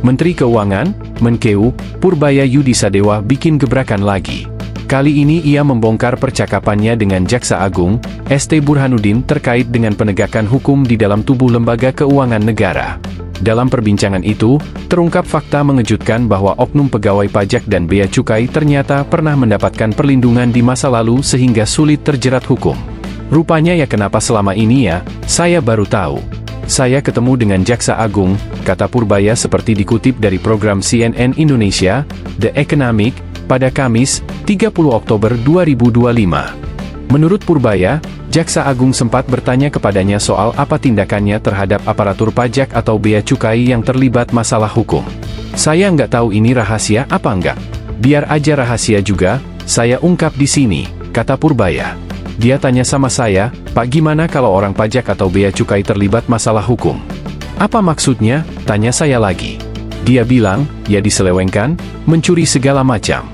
Menteri Keuangan, Menkeu, Purbaya Yudisadewa bikin gebrakan lagi. Kali ini ia membongkar percakapannya dengan Jaksa Agung, ST Burhanuddin terkait dengan penegakan hukum di dalam tubuh lembaga keuangan negara. Dalam perbincangan itu, terungkap fakta mengejutkan bahwa oknum pegawai pajak dan bea cukai ternyata pernah mendapatkan perlindungan di masa lalu sehingga sulit terjerat hukum. Rupanya ya kenapa selama ini ya, saya baru tahu. Saya ketemu dengan Jaksa Agung, kata Purbaya seperti dikutip dari program CNN Indonesia, The Economic, pada Kamis, 30 Oktober 2025. Menurut Purbaya, Jaksa Agung sempat bertanya kepadanya soal apa tindakannya terhadap aparatur pajak atau bea cukai yang terlibat masalah hukum. Saya nggak tahu ini rahasia apa enggak. Biar aja rahasia juga, saya ungkap di sini, kata Purbaya. Dia tanya sama saya, Pak gimana kalau orang pajak atau bea cukai terlibat masalah hukum? Apa maksudnya? Tanya saya lagi. Dia bilang, ya diselewengkan, mencuri segala macam.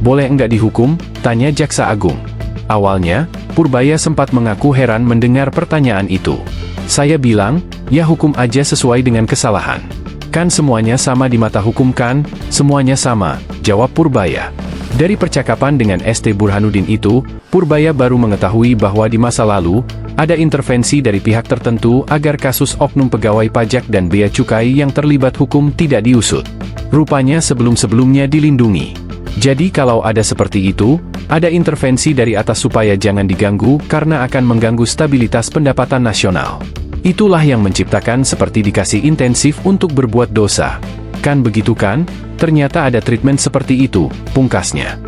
Boleh enggak dihukum? Tanya Jaksa Agung. Awalnya, Purbaya sempat mengaku heran mendengar pertanyaan itu. Saya bilang, ya hukum aja sesuai dengan kesalahan. Kan semuanya sama di mata hukum kan? Semuanya sama, jawab Purbaya. Dari percakapan dengan ST Burhanuddin itu, Purbaya baru mengetahui bahwa di masa lalu, ada intervensi dari pihak tertentu agar kasus oknum pegawai pajak dan bea cukai yang terlibat hukum tidak diusut. Rupanya sebelum-sebelumnya dilindungi. Jadi kalau ada seperti itu, ada intervensi dari atas supaya jangan diganggu karena akan mengganggu stabilitas pendapatan nasional. Itulah yang menciptakan seperti dikasih intensif untuk berbuat dosa. Kan begitu kan? Ternyata ada treatment seperti itu, pungkasnya.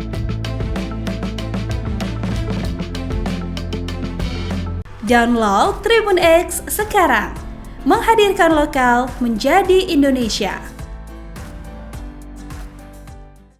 Download Tribun X sekarang. Menghadirkan lokal menjadi Indonesia.